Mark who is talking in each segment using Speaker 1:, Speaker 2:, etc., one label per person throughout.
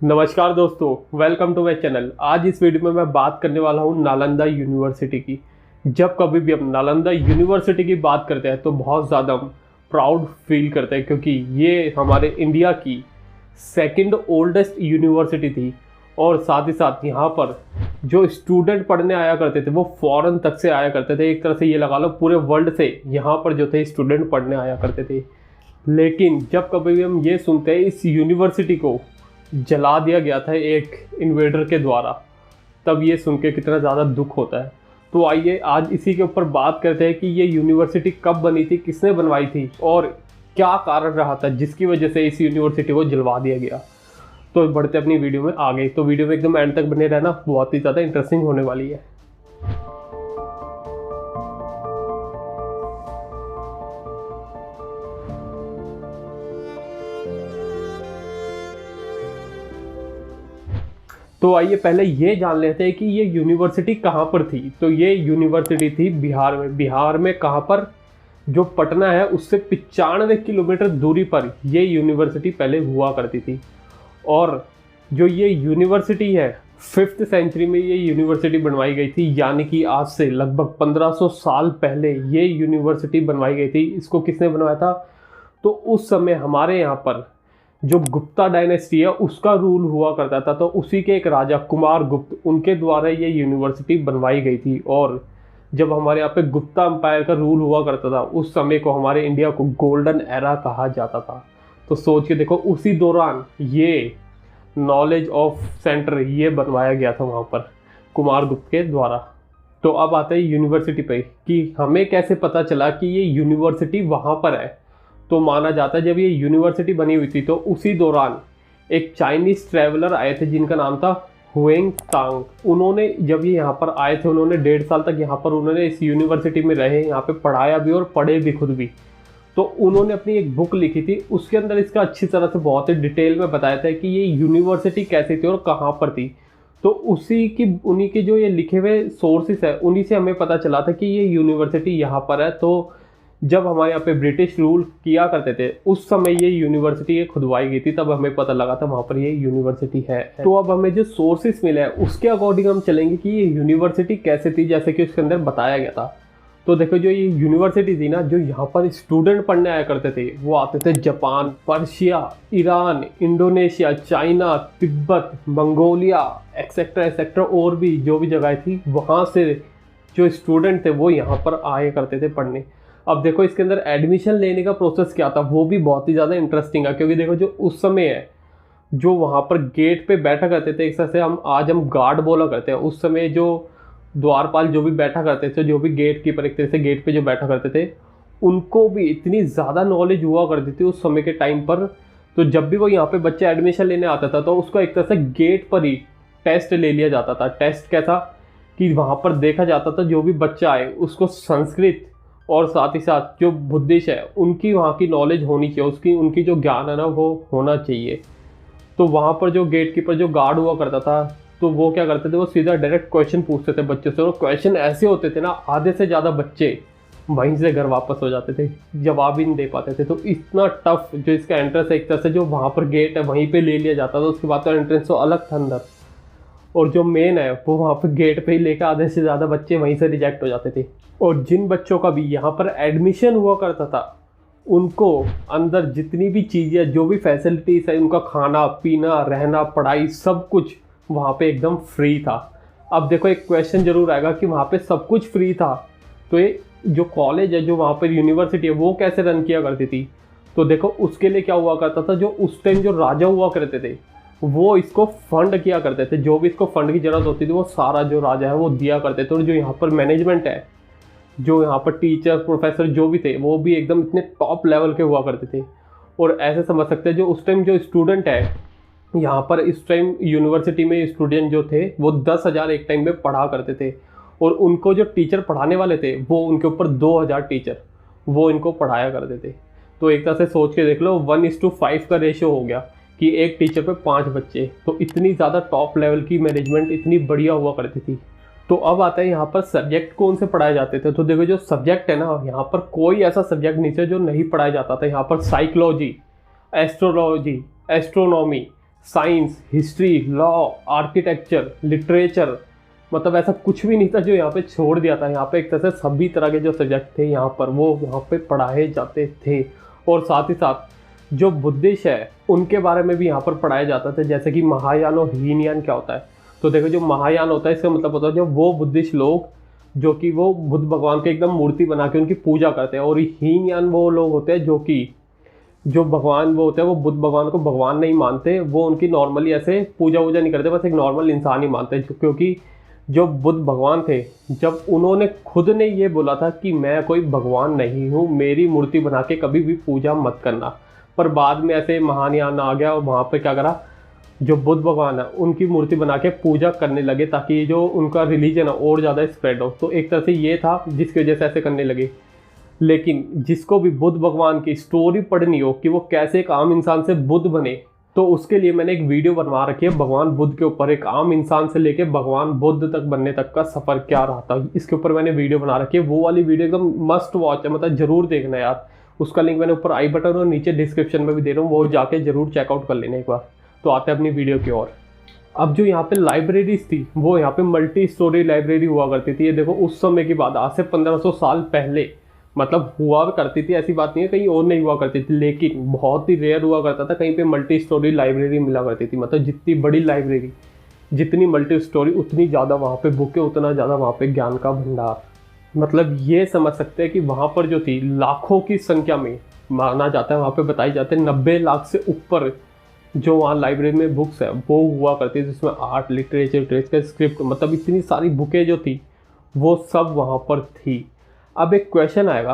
Speaker 1: नमस्कार दोस्तों, welcome to my channel. आज इस वीडियो में मैं बात करने वाला हूँ नालंदा यूनिवर्सिटी की। जब कभी भी हम नालंदा यूनिवर्सिटी की बात करते हैं तो बहुत ज़्यादा हम प्राउड फील करते हैं, क्योंकि ये हमारे इंडिया की सेकंड ओल्डेस्ट यूनिवर्सिटी थी। और साथ ही साथ यहाँ पर जो स्टूडेंट पढ़ने आया करते थे वो फॉरेन तक से आया करते थे। एक तरह से ये लगा लो पूरे वर्ल्ड से यहाँ पर जो थे स्टूडेंट पढ़ने आया करते थे। लेकिन जब कभी भी हम ये सुनते हैं इस यूनिवर्सिटी को जला दिया गया था एक इन्वेडर के द्वारा, तब ये सुन के कितना ज़्यादा दुख होता है। तो आइए आज इसी के ऊपर बात करते हैं कि ये यूनिवर्सिटी कब बनी थी, किसने बनवाई थी और क्या कारण रहा था जिसकी वजह से इस यूनिवर्सिटी को जलवा दिया गया। तो बढ़ते अपनी वीडियो में आगे। तो वीडियो में एकदम एंड तक बने रहना, बहुत ही ज़्यादा इंटरेस्टिंग होने वाली है। तो आइए पहले ये जान लेते हैं कि ये यूनिवर्सिटी कहाँ पर थी। तो ये यूनिवर्सिटी थी बिहार में। बिहार में कहाँ पर? जो पटना है उससे 95 किलोमीटर दूरी पर ये यूनिवर्सिटी पहले हुआ करती थी। और जो ये यूनिवर्सिटी है 5th सेंचुरी में ये यूनिवर्सिटी बनवाई गई थी, यानी कि आज से लगभग 1500 साल पहले ये यूनिवर्सिटी बनवाई गई थी। इसको किसने बनवाया था? तो उस समय हमारे यहाँ पर जो गुप्ता डायनेस्टी है उसका रूल हुआ करता था। तो उसी के एक राजा कुमार गुप्त, उनके द्वारा ये यूनिवर्सिटी बनवाई गई थी। और जब हमारे यहाँ पे गुप्ता एम्पायर का रूल हुआ करता था उस समय को हमारे इंडिया को गोल्डन एरा कहा जाता था। तो सोच के देखो, उसी दौरान ये नॉलेज ऑफ सेंटर ये बनवाया गया था वहाँ पर कुमार गुप्त के द्वारा। तो अब आते हैं यूनिवर्सिटी पे कि हमें कैसे पता चला कि ये यूनिवर्सिटी वहाँ पर है। तो माना जाता है जब ये यूनिवर्सिटी बनी हुई थी तो उसी दौरान एक चाइनीज़ ट्रैवलर आए थे जिनका नाम था हुएंग तांग। उन्होंने जब ये यहाँ पर आए थे उन्होंने 1.5 साल तक यहाँ पर उन्होंने इस यूनिवर्सिटी में रहे, यहाँ पे पढ़ाया भी और पढ़े भी खुद भी। तो उन्होंने अपनी एक बुक लिखी थी, उसके अंदर इसका अच्छी तरह से बहुत ही डिटेल में बताया था कि ये यूनिवर्सिटी कैसी थी और कहाँ पर थी। तो उन्हीं के जो ये लिखे हुए सोर्सेस है उन्हीं से हमें पता चला था कि ये यूनिवर्सिटी यहाँ पर है। तो जब हमारे यहाँ पे ब्रिटिश रूल किया करते थे उस समय ये यूनिवर्सिटी ये खुदवाई गई थी, तब हमें पता लगा था वहाँ पर ये यूनिवर्सिटी है। तो अब हमें जो सोर्सेस मिले हैं उसके अकॉर्डिंग हम चलेंगे कि ये यूनिवर्सिटी कैसे थी, जैसे कि उसके अंदर बताया गया था। तो देखो, जो ये यूनिवर्सिटी थी ना, जो यहाँ पर स्टूडेंट पढ़ने आया करते थे वो आते थे Japan, Persia, Iran, Indonesia, China, Tibet, Mongolia etcetera etcetera और भी जो भी जगह थी वहाँ से जो स्टूडेंट थे वो यहाँ पर आया करते थे पढ़ने। अब देखो इसके अंदर एडमिशन लेने का प्रोसेस क्या था वो भी बहुत ही ज़्यादा इंटरेस्टिंग है, क्योंकि देखो जो उस समय है जो वहाँ पर गेट पे बैठा करते थे, एक तरह से हम गार्ड बोला करते हैं, उस समय जो द्वारपाल जो भी बैठा करते थे, जो भी गेट कीपर एक तरह से गेट पे जो बैठा करते थे, उनको भी इतनी ज़्यादा नॉलेज हुआ करती थी उस समय के टाइम पर। तो जब भी वो यहाँ पे बच्चा एडमिशन लेने आता था तो उसको एक तरह से गेट पर ही टेस्ट ले लिया जाता था। टेस्ट कैसा कि वहाँ पर देखा जाता था जो भी बच्चा आए उसको संस्कृत और साथ ही साथ जो बुद्धिस्ट है उनकी वहाँ की नॉलेज होनी चाहिए, उनकी जो ज्ञान है ना वो होना चाहिए। तो वहाँ पर जो गेट कीपर जो गार्ड हुआ करता था तो वो क्या करते थे, वो सीधा डायरेक्ट क्वेश्चन पूछते थे बच्चों से। और क्वेश्चन ऐसे होते थे ना, आधे से ज़्यादा बच्चे वहीं से घर वापस हो जाते थे, जवाब ही नहीं दे पाते थे। तो इतना टफ जो इसका एंट्रेंस है, एक तरह से जो वहाँ पर गेट है वहीं पर ले लिया जाता था। उसके बाद तो एंट्रेंस तो अलग था अंदर, और जो मेन है वो वहाँ पर गेट पे ही लेकर आधे से ज़्यादा बच्चे वहीं से रिजेक्ट हो जाते थे। और जिन बच्चों का भी यहाँ पर एडमिशन हुआ करता था उनको अंदर जितनी भी चीज़ें जो भी फैसिलिटीज़ है, उनका खाना पीना रहना पढ़ाई सब कुछ वहाँ पे एकदम फ्री था। अब देखो एक क्वेश्चन ज़रूर आएगा कि वहाँ पे सब कुछ फ्री था तो ये जो कॉलेज है, जो वहाँ पर यूनिवर्सिटी है, वो कैसे रन किया करती थी? तो देखो उसके लिए क्या हुआ करता था, जो उस टाइम जो राजा हुआ करते थे वो इसको फंड किया करते थे। जो भी इसको फंड की ज़रूरत होती थी वो सारा जो राजा है वो दिया करते थे। और जो यहाँ पर मैनेजमेंट है, जो यहाँ पर टीचर प्रोफेसर जो भी थे वो भी एकदम इतने टॉप लेवल के हुआ करते थे। और ऐसे समझ सकते हैं जो उस टाइम जो स्टूडेंट है यहाँ पर, इस टाइम यूनिवर्सिटी में स्टूडेंट जो थे वो 10,000 एक टाइम में पढ़ा करते थे। और उनको जो टीचर पढ़ाने वाले थे वो उनके ऊपर 2,000 टीचर वो इनको पढ़ाया करते थे। तो एक तरह से सोच के देख लो 1:5 का रेशियो हो गया कि एक टीचर पे 5 बच्चे। तो इतनी ज़्यादा टॉप लेवल की मैनेजमेंट इतनी बढ़िया हुआ करती थी। तो अब आता है यहाँ पर सब्जेक्ट कौन से पढ़ाए जाते थे। तो देखो जो सब्जेक्ट है ना, यहाँ पर कोई ऐसा सब्जेक्ट नहीं था जो नहीं पढ़ाया जाता था। यहाँ पर psychology, astrology, astronomy, science, history, law, architecture, literature, मतलब ऐसा कुछ भी नहीं था जो यहाँ पे छोड़ दिया था। यहाँ पे एक तरह से सभी तरह के जो सब्जेक्ट थे यहाँ पर वो यहाँ पे पढ़ाए जाते थे। और साथ ही साथ जो बुद्धिस्ट है उनके बारे में भी यहाँ पर पढ़ाया जाता था, जैसे कि महायान और हीनयान क्या होता है। तो देखो जो महायान होता है इसका मतलब होता है जो वो बुद्धिस्ट लोग जो कि वो बुद्ध भगवान के एकदम मूर्ति बना के उनकी पूजा करते हैं, और हीनयान वो लोग होते हैं जो कि जो भगवान वो होते हैं वो बुद्ध भगवान को भगवान नहीं मानते, वो उनकी नॉर्मली ऐसे पूजा वूजा नहीं करते, बस एक नॉर्मल इंसान ही मानते हैं। क्योंकि जो बुद्ध भगवान थे जब उन्होंने खुद ने ये बोला था कि मैं कोई भगवान नहीं हूँ, मेरी मूर्ति बना के कभी भी पूजा मत करना, पर बाद में ऐसे महायान आ गया और वहाँ पर क्या करा, जो बुद्ध भगवान है उनकी मूर्ति बना के पूजा करने लगे ताकि जो उनका रिलीजन है और ज़्यादा स्प्रेड हो। तो एक तरह से ये था जिसकी वजह से ऐसे करने लगे। लेकिन जिसको भी बुद्ध भगवान की स्टोरी पढ़नी हो कि वो कैसे एक आम इंसान से बुद्ध बने, तो उसके लिए मैंने एक वीडियो बनवा रखी है भगवान बुद्ध के ऊपर, एक आम इंसान से लेके भगवान बुद्ध तक बनने तक का सफ़र क्या रहा था, इसके ऊपर मैंने वीडियो बना रखी है। वो वाली वीडियो एकदम मस्ट वॉच है, मतलब ज़रूर देखना यार। उसका लिंक मैंने ऊपर आई बटन और नीचे डिस्क्रिप्शन में भी दे रहा हूँ, वो जाके ज़रूर चेकआउट कर लेना एक बार। तो आते हैं अपनी वीडियो की ओर। अब जो यहाँ पे लाइब्रेरीज थी वो यहाँ पे मल्टी स्टोरी लाइब्रेरी हुआ करती थी। ये देखो उस समय की बात, आज से 1500 साल पहले मतलब हुआ करती थी, ऐसी बात नहीं है कहीं और नहीं हुआ करती थी, लेकिन बहुत ही रेयर हुआ करता था कहीं पे मल्टी स्टोरी लाइब्रेरी मिला करती थी। मतलब जितनी बड़ी लाइब्रेरी, जितनी मल्टी स्टोरी, उतनी ज़्यादा वहाँ पे बुकें, उतना ज़्यादा वहाँ पे ज्ञान का भंडार। मतलब ये समझ सकते हैं कि वहाँ पर जो थी लाखों की संख्या में माना जाता है, वहाँ पे बताई जाते हैं 90 लाख से ऊपर जो वहाँ लाइब्रेरी में बुक्स है वो हुआ करती थी, जिसमें आर्ट, लिटरेचर, स्क्रिप्ट, मतलब इतनी सारी बुकें जो थी वो सब वहाँ पर थी। अब एक क्वेश्चन आएगा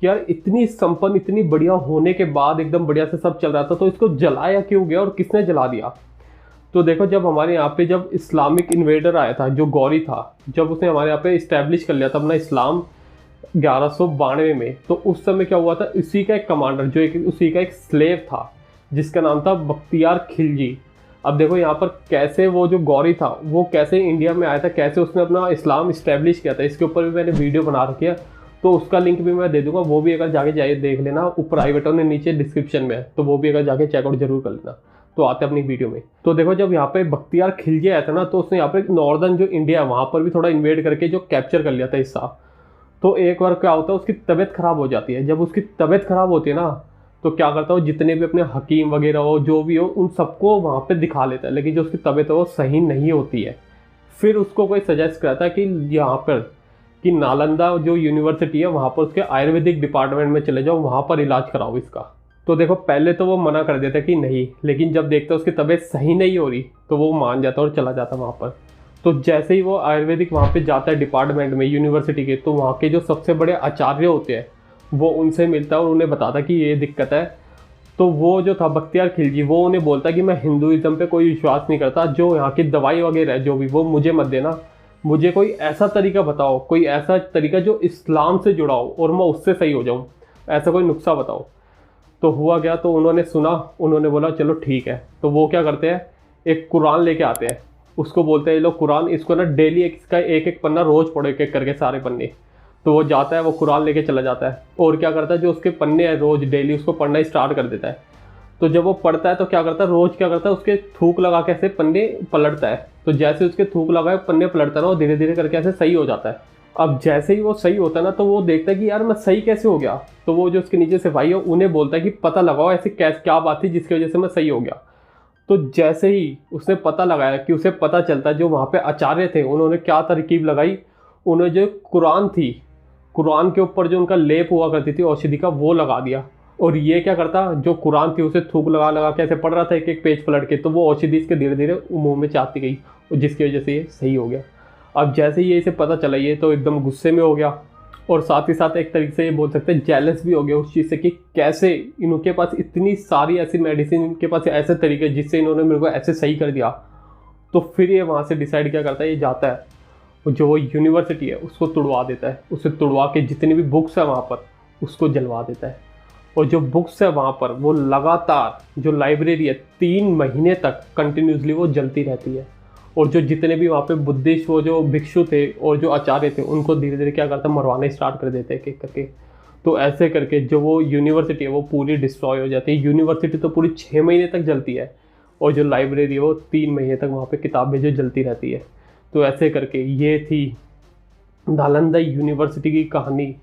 Speaker 1: कि यार इतनी संपन्न, इतनी बढ़िया होने के बाद, एकदम बढ़िया से सब चल रहा था, तो इसको जलाया क्यों गया और किसने जला दिया? तो देखो जब हमारे यहाँ पे जब इस्लामिक इन्वेडर आया था जो गौरी था, जब उसने हमारे यहाँ पे इस्टेब्लिश कर लिया था अपना इस्लाम 1192 में, तो उस समय क्या हुआ था, उसी का एक कमांडर जो एक उसी का एक स्लेव था जिसका नाम था बख्तियार खिलजी। अब देखो यहाँ पर कैसे वो जो गौरी था वो कैसे इंडिया में आया था, कैसे उसने अपना इस्लाम इस्टेब्लिश किया था, इसके ऊपर भी मैंने वीडियो बना रखी है, तो उसका लिंक भी मैं दे दूंगा, वो भी अगर जाके जाइए देख लेना, ऊपर आई बटन में नीचे डिस्क्रिप्शन में है, तो वो भी अगर जाके चेकआउट जरूर कर लेना। तो आते हैं अपनी वीडियो में। तो देखो जब यहाँ पे बख्तियार खिलजी आया था ना, तो उसने यहाँ पे नॉर्दर्न जो इंडिया है वहाँ पर भी थोड़ा इन्वेड करके जो कैप्चर कर लिया था हिस्सा। तो एक बार क्या होता है, उसकी तबीयत खराब हो जाती है। जब उसकी तबीयत खराब होती है ना, तो क्या करता है, जितने भी अपने हकीम वगैरह हो जो भी हो उन सबको वहाँ पे दिखा लेता है, लेकिन जो उसकी तबीयत है वो सही नहीं होती है। फिर उसको कोई सजेस्ट करता है कि यहाँ पर कि नालंदा जो यूनिवर्सिटी है वहाँ पर उसके आयुर्वेदिक डिपार्टमेंट में चले जाओ, वहाँ पर इलाज कराओ इसका। तो देखो पहले तो वो मना कर देता कि नहीं, लेकिन जब देखता उसकी तबीयत सही नहीं हो रही तो वो मान जाता और चला जाता वहाँ पर। तो जैसे ही वो आयुर्वेदिक वहाँ पे जाता है डिपार्टमेंट में यूनिवर्सिटी के, तो वहाँ के जो सबसे बड़े आचार्य होते हैं वो उनसे मिलता है और उन्हें बताता कि ये दिक्कत है। तो वो जो था बख्तियार खिलजी, वो उन्हें बोलता कि मैं हिंदुइज्म पे कोई विश्वास नहीं करता, जो यहाँ की दवाई वगैरह है जो भी वो मुझे मत देना, मुझे कोई ऐसा तरीका बताओ, कोई ऐसा तरीका जो इस्लाम से जुड़ा हो और मैं उससे सही हो जाऊँ, ऐसा कोई नुस्खा बताओ। तो हुआ क्या, तो उन्होंने सुना, उन्होंने बोला चलो ठीक है। तो वो क्या करते हैं, एक कुरान लेके आते हैं, उसको बोलते हैं ये लो कुरान, इसको ना डेली इसका एक एक पन्ना रोज़ पढ़ो, एक एक करके सारे पन्ने। तो वो जाता है, वो कुरान लेके चला जाता है और क्या करता है, जो उसके पन्ने हैं रोज़ डेली उसको पढ़ना ही स्टार्ट कर देता है। तो जब वो पढ़ता है तो क्या करता है, रोज़ क्या करता है, उसके थूक लगा के ऐसे पन्ने पलटता है। तो जैसे उसके थूक लगाए पन्ने पलटता है ना, वो धीरे धीरे करके ऐसे सही हो जाता है। अब जैसे ही वो सही होता है ना, तो वो देखता है कि यार मैं सही कैसे हो गया। तो वो जो उसके नीचे सिपाही है उन्हें बोलता है कि पता लगाओ ऐसी क्या बात थी जिसकी वजह से मैं सही हो गया। तो जैसे ही उसने पता लगाया कि उसे पता चलता है, जो वहाँ पे आचार्य थे उन्होंने क्या तरकीब लगाई, उन्हें जो कुरान थी, कुरान के ऊपर जो उनका लेप हुआ करती थी औषधि का, वो लगा दिया। और ये क्या करता, जो कुरान थी उसे थूक लगा लगा के ऐसे पढ़ रहा था एक एक पेज पलट के, तो वो औषधि इसके धीरे धीरे मुंह में चाहती गई और जिसकी वजह से ये सही हो गया। अब जैसे ही ये इसे पता चला, ये तो एकदम गुस्से में हो गया और साथ ही साथ एक तरीके से ये बोल सकते हैं जेलस भी हो गया उस चीज़ से कि कैसे इनके पास इतनी सारी ऐसी मेडिसिन, इनके पास ऐसे तरीके जिससे इन्होंने मेरे को ऐसे सही कर दिया। तो फिर ये वहाँ से डिसाइड क्या करता है, ये जाता है और जो वो यूनिवर्सिटी है उसको तुड़वा देता है, उसे तुड़वा के जितनी भी बुक्स है वहाँ पर उसको जलवा देता है। और जो बुक्स है वहाँ पर वो लगातार, जो लाइब्रेरी है 3 महीने तक कंटिन्यूसली वो जलती रहती है। और जो जितने भी वहाँ पे बुद्धिस्ट वो जो भिक्षु थे और जो आचार्य थे उनको धीरे धीरे क्या करता है, मरवाने स्टार्ट कर देते हैं एक करके। तो ऐसे करके जो वो यूनिवर्सिटी है वो पूरी डिस्ट्रॉय हो जाती है। यूनिवर्सिटी तो पूरी 6 महीने तक जलती है और जो लाइब्रेरी है वो 3 महीने तक वहाँ पे किताबें जो जलती रहती है। तो ऐसे करके ये थी नालंदा यूनिवर्सिटी की कहानी,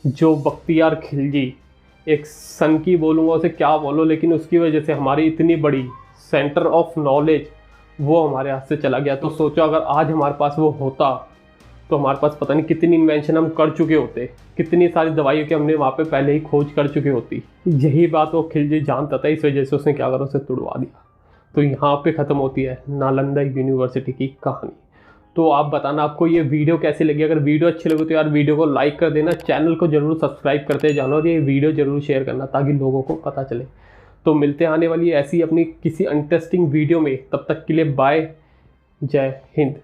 Speaker 1: जो बख्तियार खिलजी, एक सन की बोलूँगा उसे क्या बोलो, लेकिन उसकी वजह से हमारी इतनी बड़ी सेंटर ऑफ नॉलेज वो हमारे हाथ से चला गया। तो सोचो अगर आज हमारे पास वो होता तो हमारे पास पता नहीं कितनी इन्वेंशन हम कर चुके होते, कितनी सारी दवाइयों की हमने वहाँ पे पहले ही खोज कर चुकी होती। यही बात वो खिलजी जानता था, इस वजह से उसने क्या करा, उसे तुड़वा दिया। तो यहाँ पे ख़त्म होती है नालंदा यूनिवर्सिटी की कहानी। तो आप बताना आपको ये वीडियो कैसी लगी। अगर वीडियो अच्छी लगे तो यार वीडियो को लाइक कर देना, चैनल को जरूर सब्सक्राइब करते जाना और ये वीडियो जरूर शेयर करना ताकि लोगों को पता चले। तो मिलते हैं आने वाली ऐसी अपनी किसी इंटरेस्टिंग वीडियो में, तब तक के लिए बाय, जय हिंद।